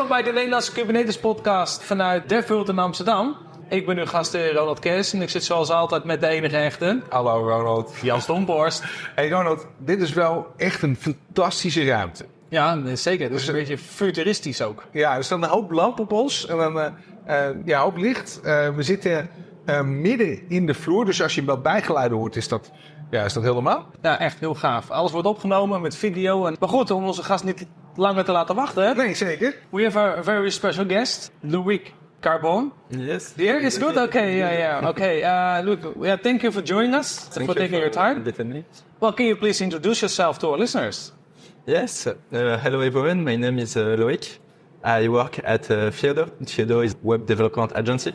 Welkom bij de Nederlandse Kubernetes podcast vanuit Devult in Amsterdam. Ik ben uw gastheer Ronald Kees en ik zit zoals altijd met de enige echte... Hallo Ronald. Jan Stomphorst. Hey Ronald, dit is wel echt een fantastische ruimte. Ja, zeker. Het is een beetje futuristisch ook. Ja, er staan een hoop lampen op ons en dan een hoop licht. We zitten midden in de vloer, dus als je wat bijgeluiden hoort, is dat helemaal. Ja, echt heel gaaf. Alles wordt opgenomen met video. Maar goed, om onze gast niet langer te laten wachten. Hè? Nee, zeker. We have a very special guest, Loïc Carbonne. Yes. Here is good? Okay, yeah. Okay, Loïc, thank you for joining us, for taking your time. Definitely. Well, can you please introduce yourself to our listeners? Yes. Hello everyone. My name is Loïc. I work at Theodo. Theodo is a web development agency.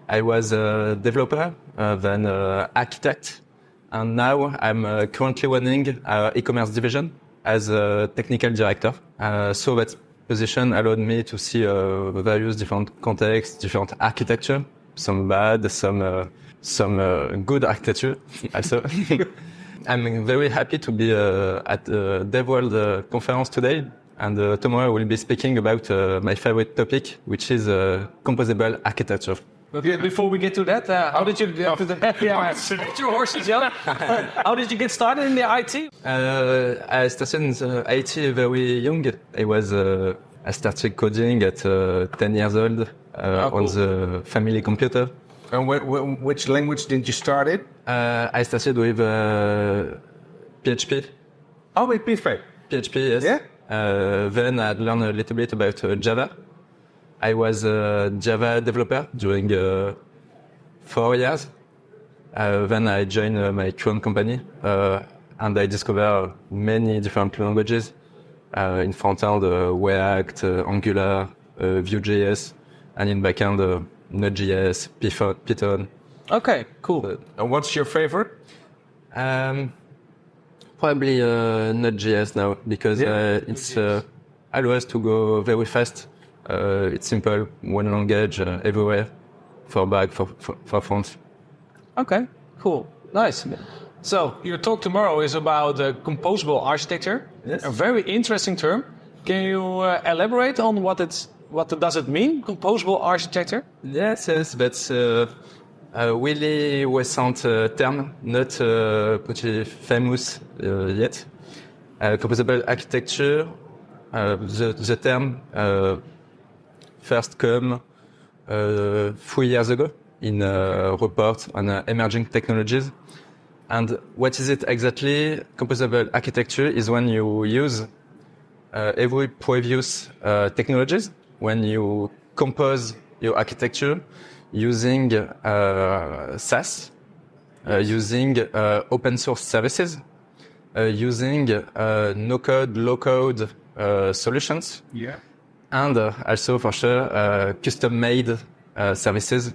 I was a developer, then architect, and now I'm currently running our e-commerce division as a technical director. So that position allowed me to see various different contexts, different architecture, some bad, some good architecture also. I'm very happy to be at the DevWorld conference today, and tomorrow we'll be speaking about my favorite topic, which is composable architecture. But before we get to that, how did you get to the your horses, yeah? How did you get started in the IT? I started in the IT very young. I started coding at 10 years old on the family computer. And which language did you start it? I started with PHP. Oh, with PHP. PHP, yes. Yeah? Then I learned a little bit about Java. I was a Java developer during 4 years. Then I joined my current company, and I discovered many different languages. In front-end, React, Angular, Vue.js, and in back-end, Node.js, Python. Okay, cool. And what's your favorite? Probably Node.js now, because it's allows to go very fast. It's simple, one language everywhere, for back, for front. Okay, cool, nice. So your talk tomorrow is about composable architecture. Yes. A very interesting term. Can you elaborate on what does it mean, composable architecture? Yes, that's a really recent term, not pretty famous yet. Composable architecture, the term first come 3 years ago in a report on emerging technologies. And what is it exactly? Composable architecture is when you use every previous technologies, when you compose your architecture using SaaS, using open source services, using no-code, low-code solutions. Yeah. And also, for sure, custom-made services.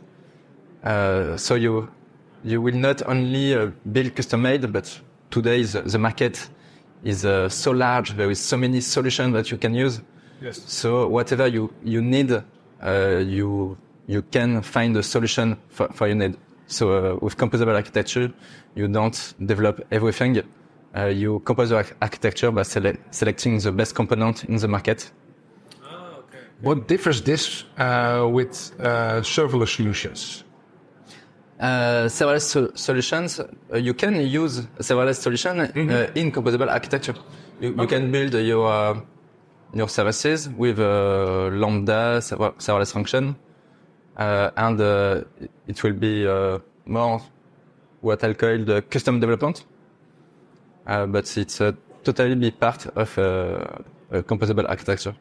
So you will not only build custom-made, but today the market is so large. There is so many solutions that you can use. Yes. So whatever you need, you can find a solution for your need. So with composable architecture, you don't develop everything. You compose your architecture by selecting the best component in the market. What differs this with serverless solutions? Serverless solutions, you can use serverless solution in composable architecture. You can build your services with Lambda serverless function, and it will be more what I'll call the custom development. But it's totally be part of a composable architecture.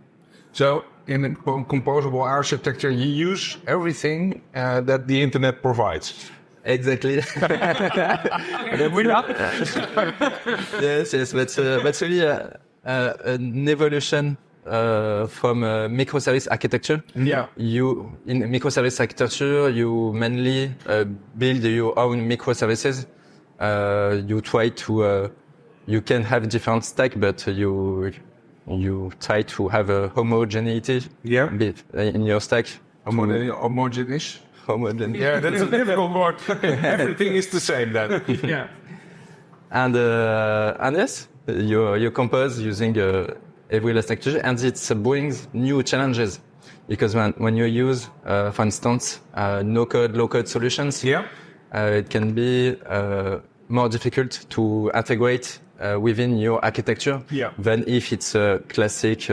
So in a composable architecture, you use everything that the internet provides. Exactly. Yes. That's really an evolution from microservice architecture. Yeah. In microservice architecture, you mainly build your own microservices. You try to, you can have different stack, but you try to have a homogeneity in your stack. Homogeneous? Homogeneous. Yeah, that's a difficult word. Everything is the same then. Yeah. And yes, you compose using every last technology, and it brings new challenges. Because when you use, for instance, no-code, low-code solutions, it can be more difficult to integrate within your architecture than if it's a classic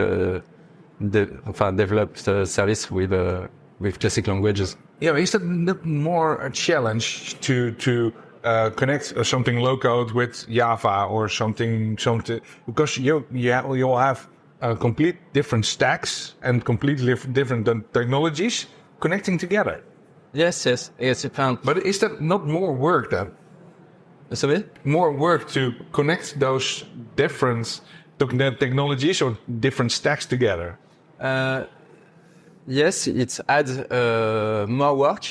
developed service with classic languages. Yeah, is that not more a challenge to connect something low code with Java or something because you'll have complete different stacks and completely different technologies connecting together. Yes, it's found. But is that not more work then? Sorry? More work to connect those different technologies or different stacks together? Yes, it adds more work,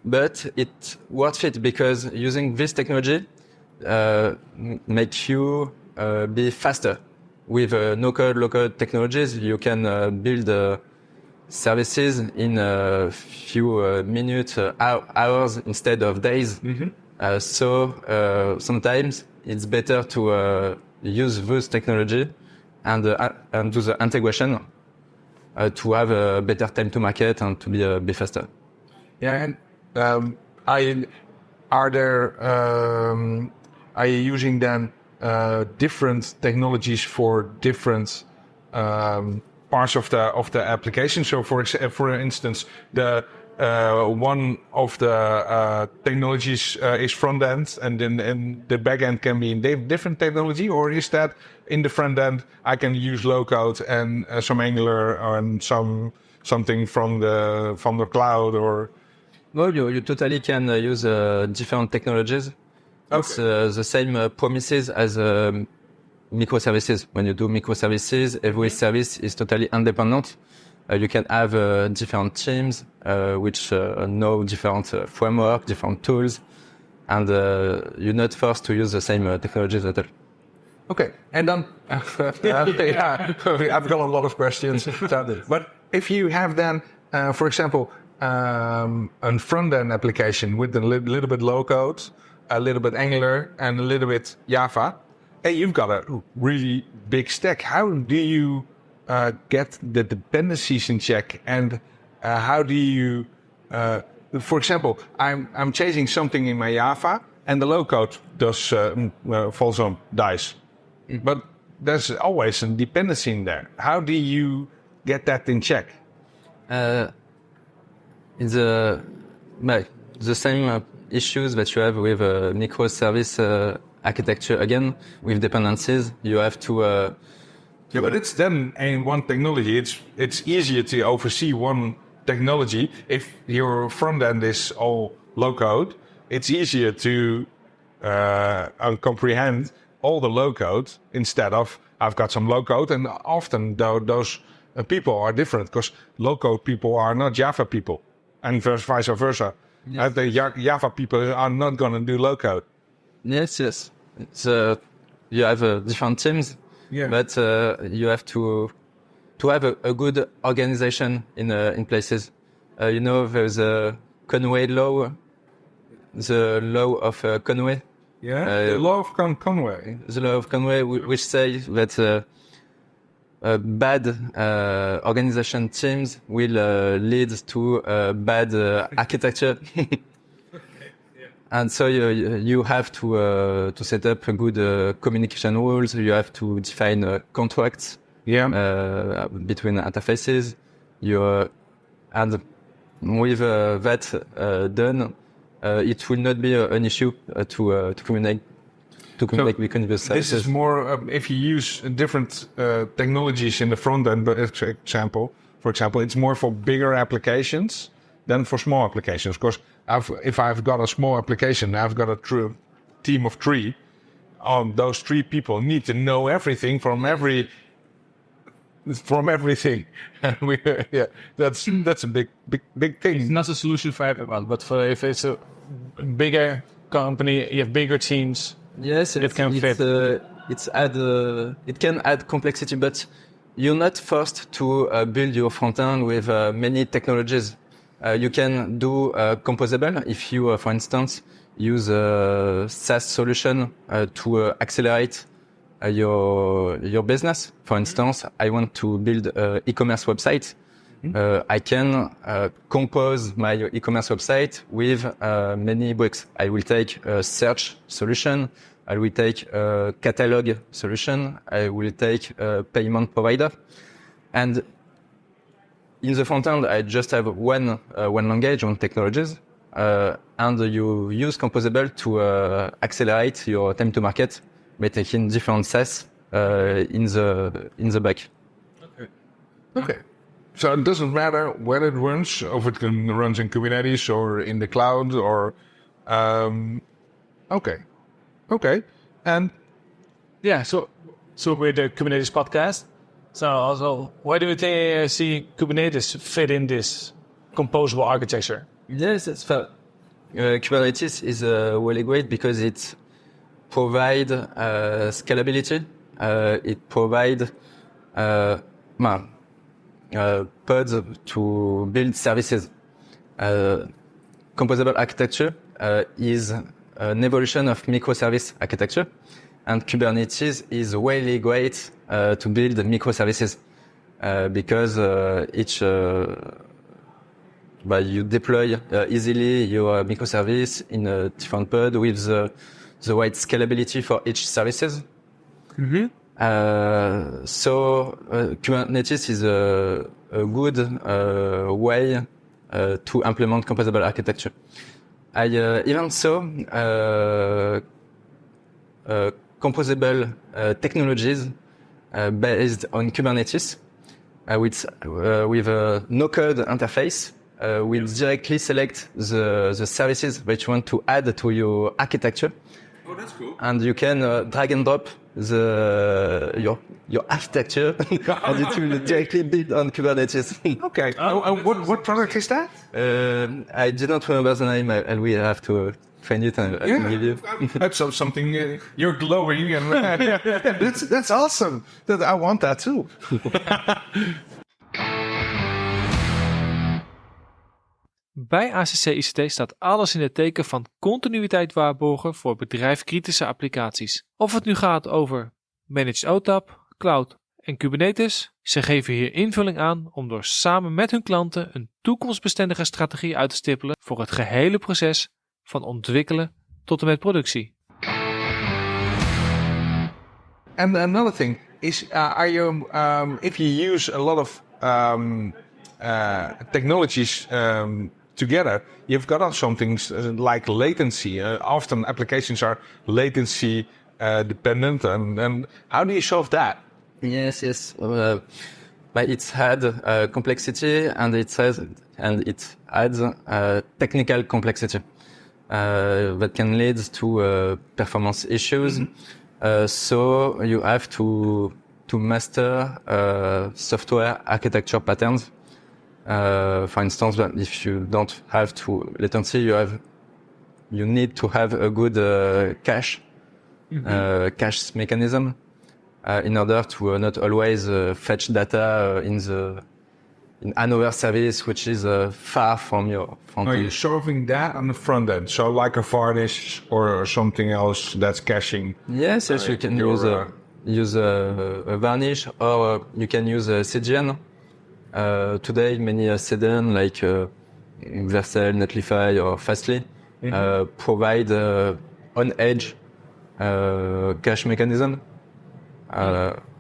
but it's worth it because using this technology makes you be faster. With no-code, low-code technologies, you can build services in a few minutes, hours instead of days. So sometimes it's better to use this technology and do the integration to have a better time to market and to be faster. Yeah, and are you using then different technologies for different parts of the application? So, for instance, the one of the technologies is front end, and then the back end can be in different technology, or is that in the front end I can use low code and some Angular and something from the cloud, or? No, you totally can use different technologies. Okay. It's the same promises as microservices. When you do microservices, every service is totally independent. You can have different teams which know different framework, different tools, and you're not forced to use the same technologies at all. Okay, and then I've got a lot of questions. But if you have then, for example, a front-end application with a little bit low code, a little bit Angular, and a little bit Java, and you've got a really big stack. How do you get the dependencies in check, and how do you, for example, I'm changing something in my Java, and the low code dies. But there's always a dependency in there. How do you get that in check? It's the same issues that you have with microservice architecture. Again, with dependencies, you have to. Yeah, but it's then in one technology. It's easier to oversee one technology if your front end is all low code. It's easier to comprehend all the low code instead of I've got some low code, and often those people are different because low code people are not Java people, and vice versa. Yes. The Java people are not going to do low code. Yes. It's, you have different teams, but you have to have a good organization in places. There's a Conway law, the law of Conway. The law of Conway. The law of Conway, which says that bad organization teams will lead to bad architecture. And so you have to set up a good communication rules. You have to define contracts between interfaces. And with that done, it will not be an issue to communicate. Between the services. This is more if you use different technologies in the front end. But for example, it's more for bigger applications than for small applications. Because if I've got a small application, I've got a team of 3. Those 3 people need to know everything from everything. That's a big thing. It's not a solution for everyone, but if it's a bigger company, you have bigger teams. Yes, it can fit. It can add complexity, but you're not forced to build your front end with many technologies. You can do Composable if you, for instance, use a SaaS solution to accelerate your business. For instance, I want to build an e-commerce website. I can compose my e-commerce website with many bricks. I will take a search solution. I will take a catalog solution. I will take a payment provider. And in the front end, I just have one language, one technologies. And you use Composable to accelerate your time to market by taking different SaaS in the back. Okay. So it doesn't matter where it runs, or if it runs in Kubernetes or in the cloud, or okay. And Yeah, so with the Kubernetes podcast, so also, where do you see Kubernetes fit in this composable architecture? Yes, that's fair. Kubernetes is really great because it provides scalability. It provides pods to build services. Composable architecture is an evolution of microservice architecture, and Kubernetes is really great to build microservices because you deploy easily your microservice in a different pod with the right scalability for each services. Mm-hmm. So Kubernetes is a good way to implement composable architecture. Composable technologies based on Kubernetes with a no-code interface will directly select the services that you want to add to your architecture. oh, that's cool. And you can drag and drop your architecture and it will directly build on Kubernetes. Okay. What product is that? I did not remember the name, and we have to find it and I can give you. That's something. You're glowing, and that's awesome. I want that too. Bij ACC ICT staat alles in het teken van continuïteit waarborgen voor bedrijfskritische applicaties. Of het nu gaat over Managed OTAP, Cloud en Kubernetes, ze geven hier invulling aan om door samen met hun klanten een toekomstbestendige strategie uit te stippelen voor het gehele proces van ontwikkelen tot en met productie. And another thing is, if you use a lot of technologies together, you've got some things like latency. Often applications are latency dependent, and how do you solve that? Yes. But it's had complexity, and it adds technical complexity that can lead to performance issues. So you have to master software architecture patterns. For instance, if you don't have latency, you need to have a good cache mechanism in order to not always fetch data in another service which is far from your front Are end. you solving that on the front end? So like a varnish or something else that's caching? Yes, you can use a varnish, or you can use a CDN. Today, many CDN like Vercel, Netlify, or Fastly provide on-edge cache mechanism.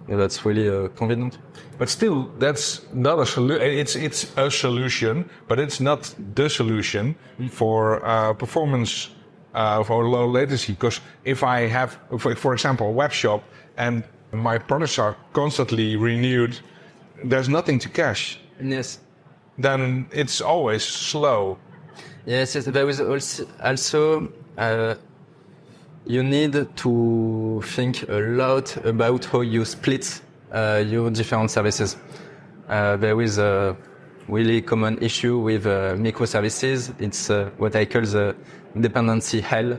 That's really convenient. But still, that's not a solution. It's a solution, but it's not the solution for performance for low latency. Because if I have, for example, a web shop and my products are constantly renewed, there's nothing to cache. Yes. Then it's always slow. Yes. There is also you need to think a lot about how you split your different services. There is a really common issue with microservices. It's what I call the dependency hell.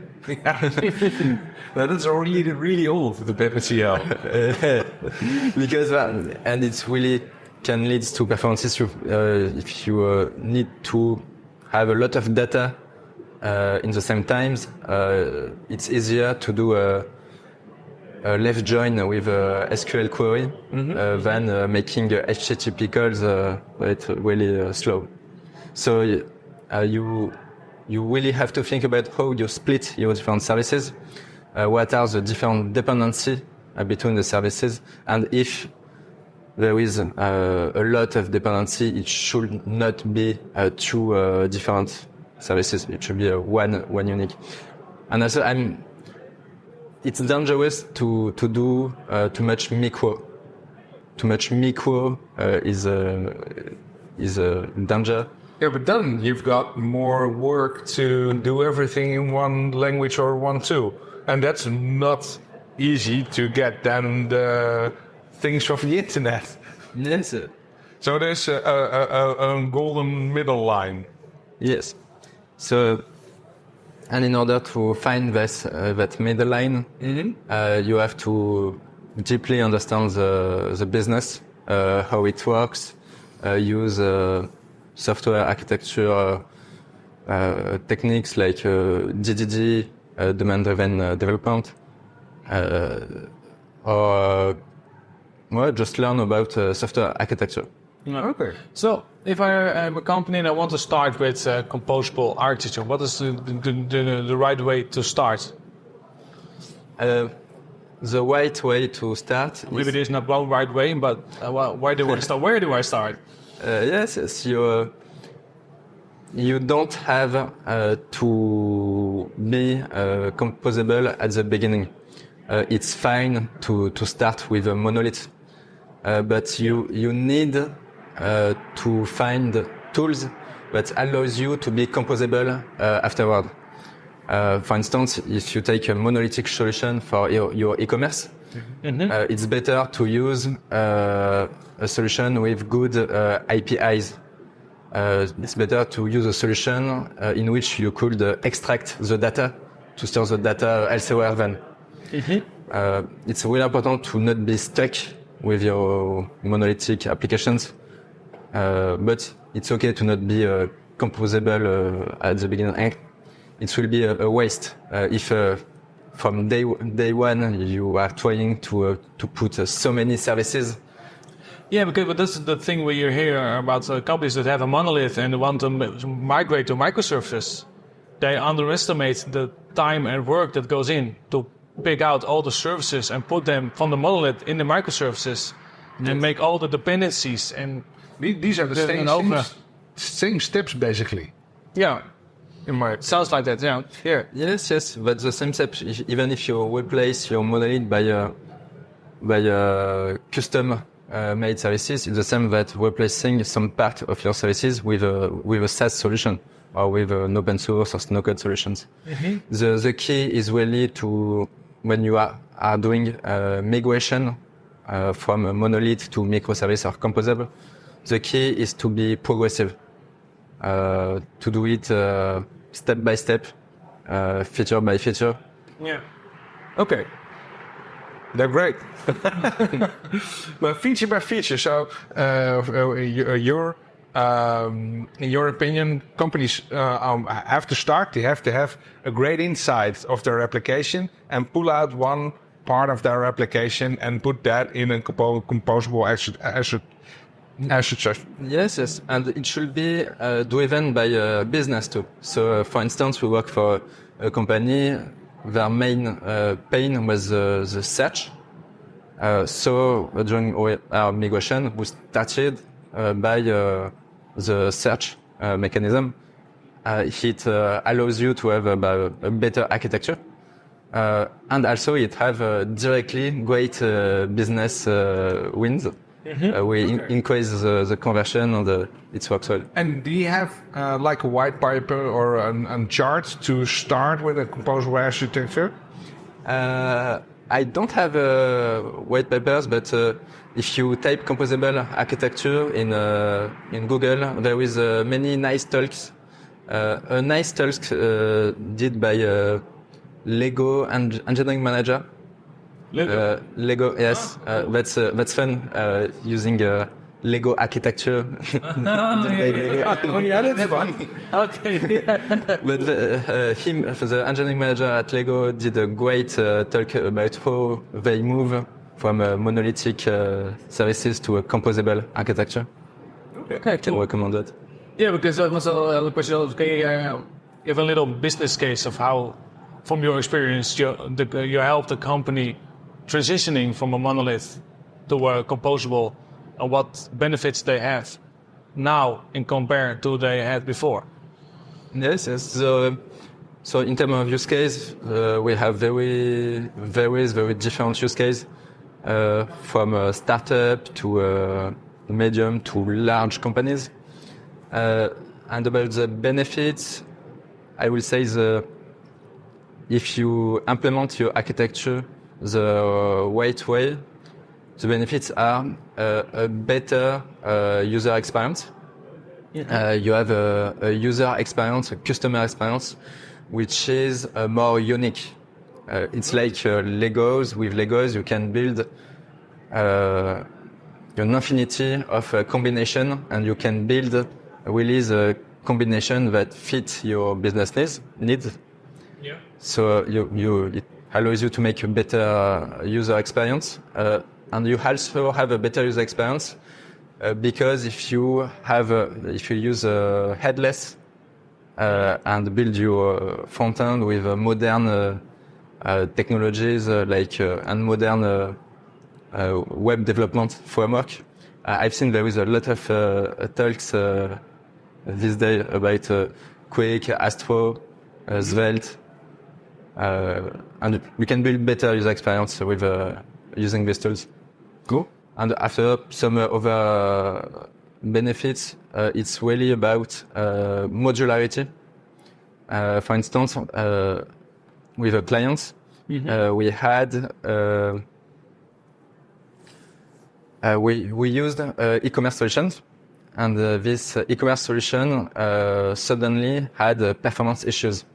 That is already really old, the dependency hell. Because and it really can lead to performance issues if you need to have a lot of data in the same times. It's easier to do left join with a SQL query than making HTTP calls it's really slow. So you really have to think about how you split your different services, what are the different dependency between the services, and if there is a lot of dependency, it should not be two different services. It should be one unique. And also, it's dangerous to do too much micro. Too much micro is a danger. Yeah, but then you've got more work to do everything in one language or one tool. And that's not easy to get than the things of the internet. Yes. So there's a golden middle line. Yes. So, and in order to find that middle line, you have to deeply understand the business, how it works, use software architecture techniques like DDD, domain-driven development, or just learn about software architecture. Okay. So, if I am a company and I want to start with composable architecture, what is the right way to start? The right way to start is... Maybe there's not one right way, but why do I start? Where do I start? Yes, you don't have to be composable at the beginning. It's fine to start with a monolith, but you need to find tools that allows you to be composable afterward. For instance, if you take a monolithic solution for your e-commerce, it's better to use a solution with good APIs. It's better to use a solution in which you could extract the data to store the data elsewhere then. It's really important to not be stuck with your monolithic applications, but it's okay to not be composable at the beginning. It will be a waste if from day one you are trying to put so many services. Yeah, but that's the thing where you hear about companies that have a monolith and want to migrate to microservices. They underestimate the time and work that goes in to pick out all the services and put them from the monolith in the microservices and make all the dependencies. And these are the same steps, basically. Yeah. Sounds like that, yeah. Yeah. Yes, that's the same step. Even if you replace your monolith by custom made services, it's the same that replacing some part of your services with a SaaS solution or with an open source or no code solutions. The key is really to, when you are doing migration from a monolith to microservice or composable, the key is to be progressive, to do it step by step, feature by feature. Yeah. Okay. They're great. But feature by feature, so in your opinion, companies have to start, they have to have a great insight of their application and pull out one part of their application and put that in a composable asset. Yes, and it should be driven by business too. So, for instance, we work for a company. Their main pain was the search. So during our migration, we started by the search mechanism. It allows you to have a better architecture, and also it have directly great business wins. We increase the conversion and it works well. And do you have like a white paper or a chart to start with a composable architecture? I don't have white papers, but if you type composable architecture in Google, there is many nice talks. A nice talk did by Lego and engineering manager. Lego, yes, that's fun. Using Lego architecture. That's fun. Okay. But the engineering manager at Lego, did a great talk about how they move from monolithic services to a composable architecture. Okay, I can recommend that. Yeah, because that was a question. Okay, give a little business case of how, from your experience, you helped the company transitioning from a monolith to a composable, and what benefits they have now in compared to they had before. Yes. So in terms of use case, we have very different use case, from a startup to medium to large companies. And about the benefits, I will say if you implement your architecture the right way, the benefits are a better user experience. You have a user experience, a customer experience, which is more unique. It's like Legos. With Legos, you can build an infinity of combination, and you can build release a combination that fits your business needs. Yeah. So it allows you to make a better user experience, and you also have a better user experience because if you use headless and build your front end with modern technologies and modern web development framework. I've seen there is a lot of talks these days about Quake, Astro, Svelte, and we can build better user experience with using these tools. Cool. And after some other benefits, it's really about modularity. For instance, with a client, we had we used e-commerce solutions, and this e-commerce solution suddenly had performance issues.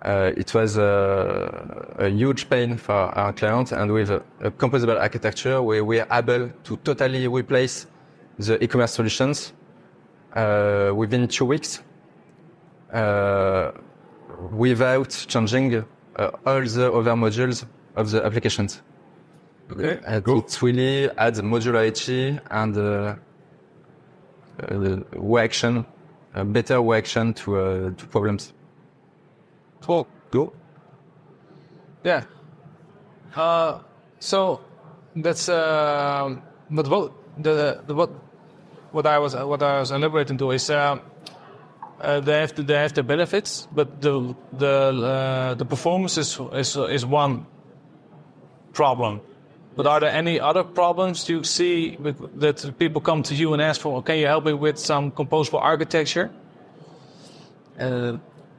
It was a huge pain for our client, and with a composable architecture, we were able to totally replace the e-commerce solutions within 2 weeks without changing all the other modules of the applications. Okay. Cool. It really adds modularity and reaction, better reaction to problems. Cool. Cool. Yeah. So that's but what I was elaborating to is they have the benefits, but the performance is one problem. But are there any other problems you see that people come to you and ask for? Can you help me with some composable architecture?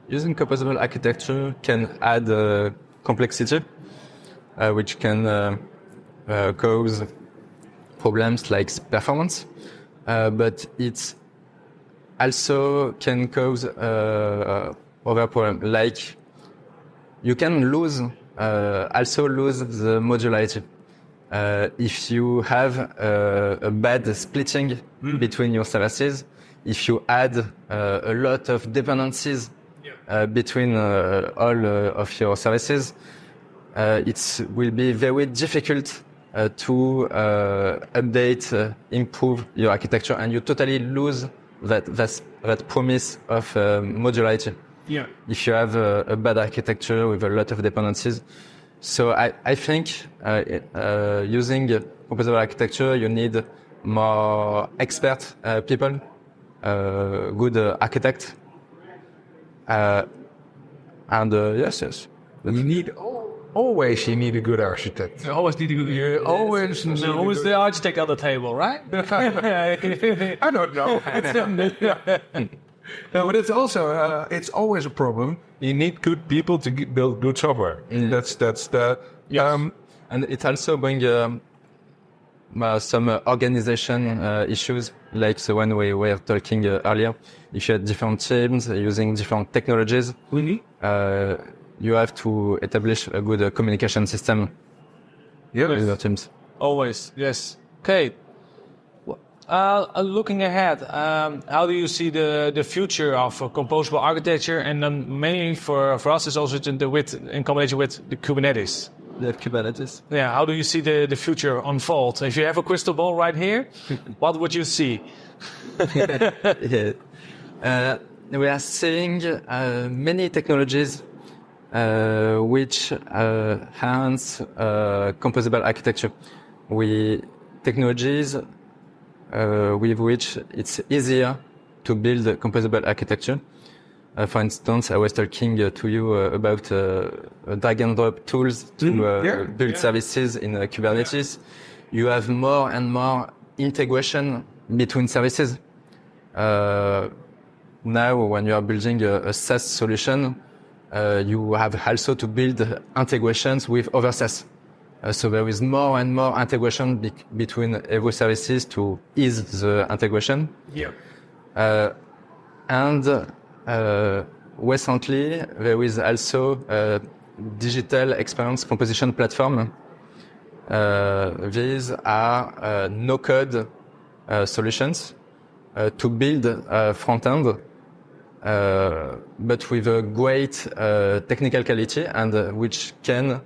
Using composable architecture can add complexity, which can cause problems like performance, but it also can cause other problems, like you can also lose the modularity. If you have a bad splitting between your services, if you add a lot of dependencies between all of your services, it will be very difficult to update, improve your architecture, and you totally lose that promise of modularity. Yeah. If you have a bad architecture with a lot of dependencies. So I think using composable architecture, you need more expert people, good architect, and yes. You need always a good architect. You always need to always the architect on the table, right? I don't know. No, but it's also it's always a problem. You need good people to build good software. That's the and it also brings some organization issues, like the one we were talking earlier. If you have different teams using different technologies, you have to establish a good communication system with your teams. Always, yes. Okay. Looking ahead, how do you see the future of composable architecture, and then mainly for us is also in combination with the Kubernetes. The Kubernetes. Yeah, how do you see the future unfold? If you have a crystal ball right here, what would you see? Yeah. We are seeing many technologies which enhance composable architecture. Technologies with which it's easier to build composable architecture. For instance, I was talking to you about drag and drop tools to build services in Kubernetes. You have more and more integration between services. Now, when you are building a SaaS solution, you have also to build integrations with other SaaS. So there is more and more integration between every services to ease the integration. Yeah. Recently, there is also a digital experience composition platform. These are no-code solutions to build front end, but with a great technical quality, and which can,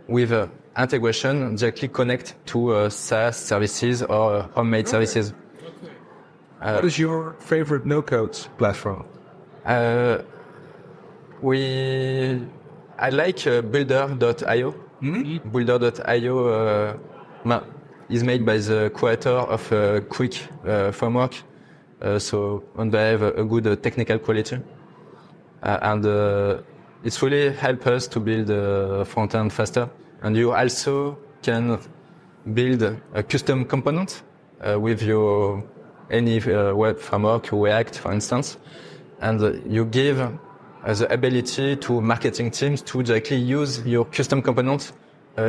with integration, directly connect to SaaS services or homemade services. What is your favorite no-code platform? I like builder.io. Mm-hmm. Builder.io is made by the creator of Quick framework, and they have a good technical quality. And it's really helped us to build front end faster. And you also can build a custom component with your any web framework, React, for instance, and you give the ability to marketing teams to directly use your custom component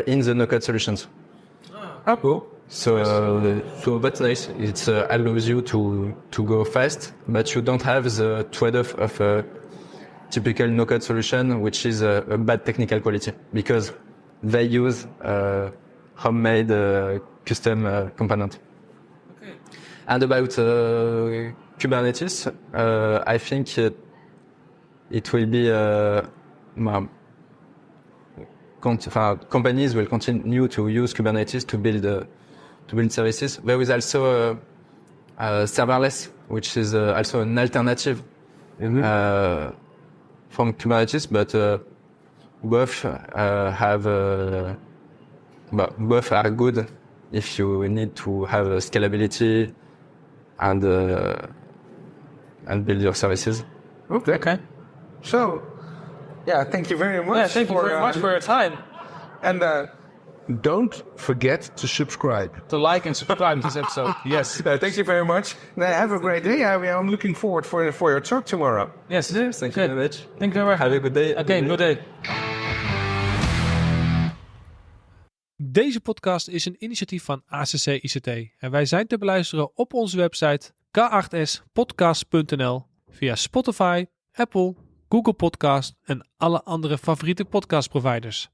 in the no-code solutions. Oh, cool. So that's nice. It allows you to go fast, but you don't have the trade-off of a typical no-code solution, which is a bad technical quality, because they use homemade custom component. Okay. And about Kubernetes, I think it will be companies will continue to use Kubernetes to build services. There is also serverless, which is also an alternative from Kubernetes, but both both are good if you need to have scalability and build your services. Okay. So, yeah, thank you very much. Yeah, thank you very much for your time. And don't forget to subscribe. To like and subscribe to this episode. Yes. Thank you very much. Have a great day. I'm looking forward for your talk tomorrow. Yes. Thank you very much. Thank you very much. Have a good day. Okay, good day. Deze podcast is een initiatief van ACC ICT en wij zijn te beluisteren op onze website k8spodcast.nl via Spotify, Apple, Google Podcast en alle andere favoriete podcastproviders.